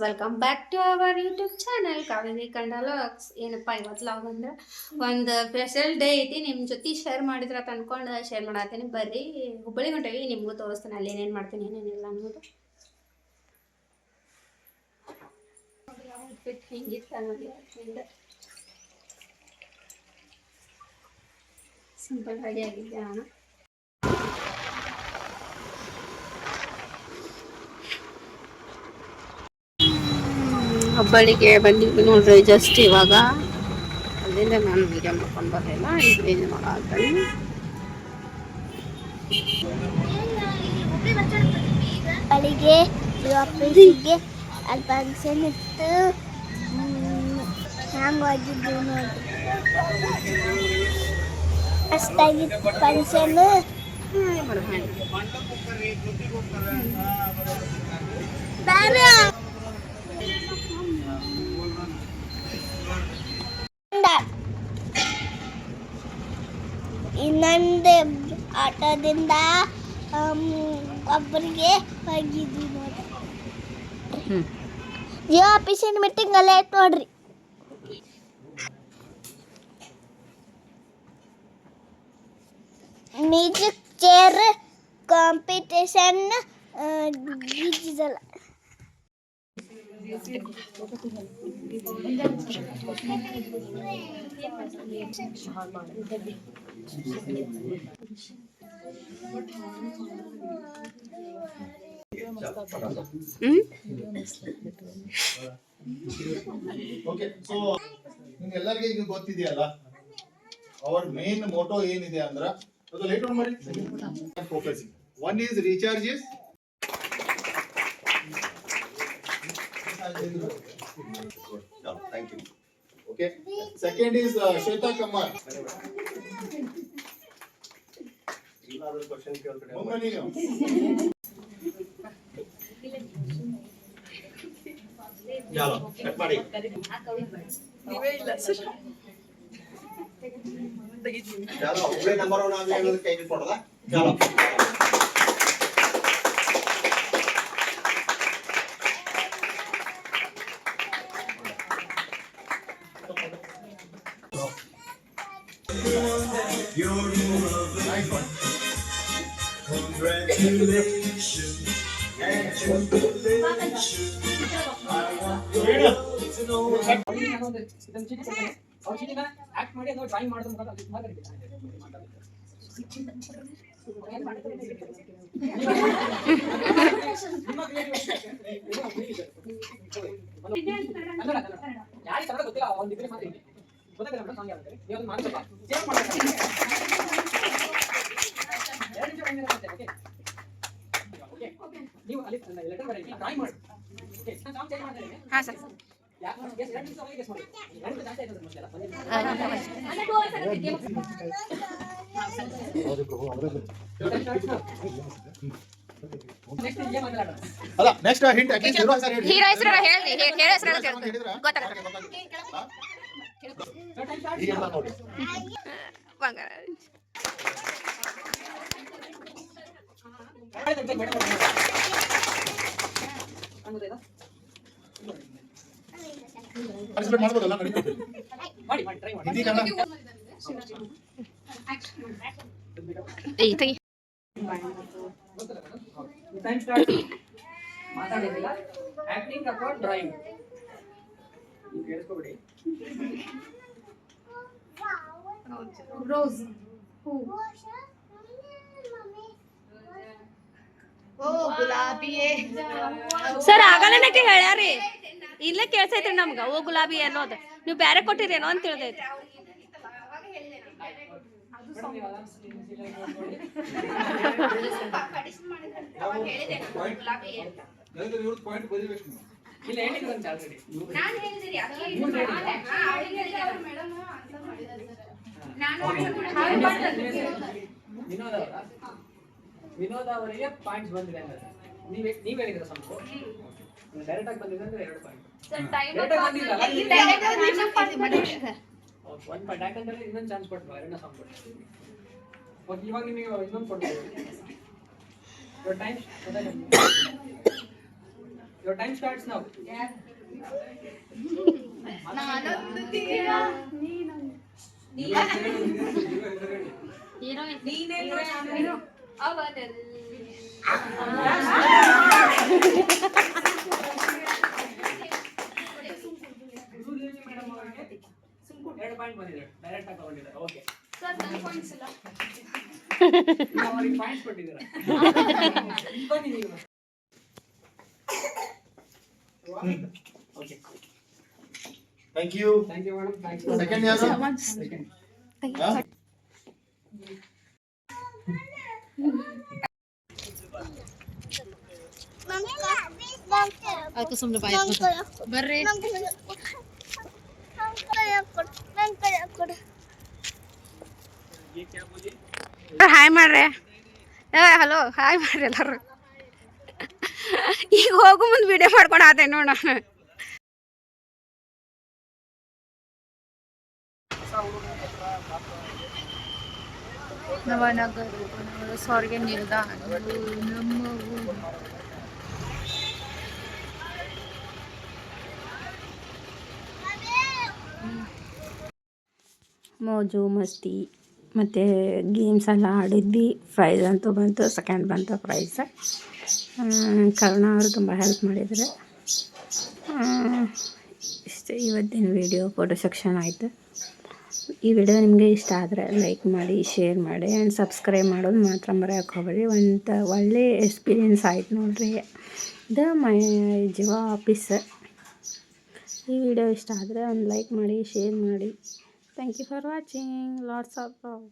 Welcome back to our YouTube channel Kaveri ಕಂಡ logs. ಏನಪ್ಪ ಇವತ್ತು ಲಾಗ್ ಅಂದ್ರೆ ಒಂದು ಸ್ಪೆಷಲ್ ಡೇ ಐತಿ. ನಿಮ್ಮ ಜೊತೆ ಶೇರ್ ಮಾಡಿದ್ರೆ ಅಂತ ಅನ್ಕೊಂಡು ಶೇರ್ ಮಾಡತ್ತೀನಿ. ಬರ್ರಿ ಹುಬ್ಬಳ್ಳಿ ಹೊಂಟೇವಿ, ನಿಮಗೂ ತೋರಿಸ್ತೀನಿ ಅಲ್ಲಿ ಏನೇನು ಮಾಡ್ತೀನಿ ಏನೇನಿಲ್ಲ ಅನ್ನೋದು. ಔಟ್ಫಿಟ್ ಹಿಂಗಿತ್ತು ನೋಡಿ, ಸಿಂಪಲ್ ರೆಡಿ ಆಗಿದ್ದೆ ನಾನು. ಹುಬ್ಬಳ್ಳಿಗೆ ಬಂದಿದ್ವಿ ನೋಡ್ರಿ ಜಸ್ಟ್ ಇವಾಗ. ಅಲ್ಲಿಂದ ನಾನು ವಿಡಿಯೋ ಮಾಡ್ಕೊಂಡು ಬರಲಿಲ್ಲ, ಈಗ ಏನು ಮಾಡಾತೀನಿ. ಹುಬ್ಬಳ್ಳಿಗೆ ಆಫೀಸಿಗೆ ಅಲ್ಲಿ ಫಂಕ್ಷನ್ ಇತ್ತು. ಹ್ಯಾಂಗಾಗಿದ್ದು ನೋಡ್ರಿ, ಅಷ್ಟಾಗಿತ್ತು ಫಂಕ್ಷನ್. ಇನ್ನೊಂದು ಆಟೋದಿಂದ ಒಬ್ಬರಿಗೆ ಹೋಗಿದ್ವಿ ನೋಡ್ರಿ. ಜಿಯೋ ಆಫೀಸಿನ ಮೀಟಿಂಗ್ ಅಲ್ಲೇ ಐತೆ ನೋಡ್ರಿ. ಮ್ಯೂಸಿಕ್ ಚೇರ್ ಕಾಂಪಿಟೇಷನ್ ಗೀಜಿದಲ್ಲ. ಓಕೆ, ಸೊ ನಿಮ್ಗೆಲ್ಲರಿಗೂ ಈಗ ಗೊತ್ತಿದೆಯಲ್ಲ ಅವರ್ ಮೇನ್ ಮೋಟೋ ಏನಿದೆ ಅಂದ್ರೆ ಅದು ಲೇಟ್ ಮಾಡಿ focusing. One is recharges, thank you. Okay, second is Shweta Kamar. ಅಲ್ಲ ನೆಕ್ಸ್ಟ್ ಹಿಂಟ್ ಅಟ್ಲೀಸ್ಟ್ ಹೀರೋ ಹೆಸರು ಹೇಳಿ. ಹೀರೋ ಹೆಸರು ಹೇಳಿ, ಹೇಳೋ ಹೆಸರು ಗೊತ್ತಾಗಲ್ಲ. ಈಗ ನೋಡಿ ಪಾರ್ಟಿಸಿಪೇಟ್ ಮಾಡ್ಬೋದಲ್ಲ, ನಡೀತದೆ. ಹಿಂದಿ ಕನ್ನಡ ಮಾತಾಡಿದಿಲ್ಲ. ಆಕ್ಟಿಂಗ್ ಅಥವಾ ಡ್ರಾಯಿಂಗ್ ಕೇಳಿಸ್ಕೊಬಿಡಿ. ರೋಸ್ ಹೂ, ಓ ಗುಲಾಬಿ ಸರ್ ಆಗಲನಕ್ಕೆ ಹೇಳ್ಯಾರಿ. ಇಲ್ಲೇ ಕೇಳ್ಸೈತ್ರಿ ನಮ್ಗ ಓ ಗುಲಾಬಿ ಅನ್ನೋದು. ನೀವು ಬ್ಯಾರೆ ಕೊಟ್ಟಿರೇನೋ ಅಂತ ತಿಳಿದೈತಿ. ವಿನೋದ ಅವರಿಗೆ ಪಾಯಿಂಟ್ಸ್ ಬಂದಿದೆ ಅಂದ್ರೆ ನೀವ್ ಹೇಳಿದ್ರ ಸ್ವಲ್ಪ ಡೈರೆಕ್ಟ್ ಆಗಿ ಬಂದಿದೆ ಅಂದ್ರೆ 2 ಪಾಯಿಂಟ್. ಒಂದು ಪಾಯಿಂಟ್ ಯಾಕಂದ್ರೆ ಇನ್ನೊಂದು ಚಾನ್ಸ್ ಕೊಟ್ಟು ಎರಡನೇ ಸಾಂಗ್ ಕೊಟ್ಟು ಇವಾಗ ನಿಮಗೆ ಇನ್ನೊಂದು ಕೊಡ್ತೀವಿ. Time Your time starts now. Madam ಅವರಿಗೆ 2 ಪಾಯಿಂಟ್ ಬಂದಿದ್ದಾರೆ, ಡೈರೆಕ್ಟ್ ಆಗಿ ತಗೊಂಡಿದ್ದಾರೆ. ಓಕೆ, ನೀವು ಅವರಿಗೆ ಪಾಯಿಂಟ್ಸ್ ಕೊಟ್ಟಿದ್ದೀರಾ. ಬನ್ನಿ ನೀವು. Okay, thank you. Thank you madam. Thank you. Second ಯಾರು? ಸೆಕೆಂಡ್. ಹಾ? ಅದಕ್ಕೆ ಸುಮ್ಮನೆ ಬಾಯ್ ಬರ್ರಿ. ಹಾಯ್ ಮಾಡ್ರಿ. ಹಲೋ, ಹಾಯ್ ಮಾಡ್ರಿ ಎಲ್ಲರೂ. ಈಗ ಹೋಗು ಮುಂದೆ ವಿಡಿಯೋ ಮಾಡ್ಕೊಂಡು ಆತೆ ನೋಡ. ನವನಗರ ಸಾರಿಗೆ ನಿಲ್ದಾಣ ನಮ್ಮ ಊರು. ಮೋಜು ಮಸ್ತಿ ಮತ್ತು ಗೇಮ್ಸ್ ಎಲ್ಲ ಆಡಿದ್ವಿ. ಪ್ರೈಸ್ ಅಂತೂ ಬಂತು, ಸೆಕೆಂಡ್ ಬಂತು ಪ್ರೈಸ್. ಕರುಣ ಅವರು ತುಂಬ ಹೆಲ್ಪ್ ಮಾಡಿದ್ದಾರೆ. ಇಷ್ಟೇ ಇವತ್ತಿನ ವಿಡಿಯೋ. ಫೋಟೋ ಸೆಕ್ಷನ್ ಆಯಿತು. ಈ ವಿಡಿಯೋ ನಿಮಗೆ ಇಷ್ಟ ಆದರೆ ಲೈಕ್ ಮಾಡಿ, ಶೇರ್ ಮಾಡಿ ಆ್ಯಂಡ್ ಸಬ್ಸ್ಕ್ರೈಬ್ ಮಾಡೋದು ಮಾತ್ರ ಮರೆಯೋಕೆ ಹೋಗ್ಬೇಡಿ. ಒಂದು ಒಳ್ಳೆ ಎಕ್ಸ್ಪೀರಿಯೆನ್ಸ್ ಆಯ್ತು ನೋಡ್ರಿ. ಇದು ಮೈ ಜಿವ ಆಫೀಸ್. ಈ ವಿಡಿಯೋ ಇಷ್ಟ ಆದರೆ ಒಂದು ಲೈಕ್ ಮಾಡಿ, ಶೇರ್ ಮಾಡಿ. Thank you for watching. Lots of love.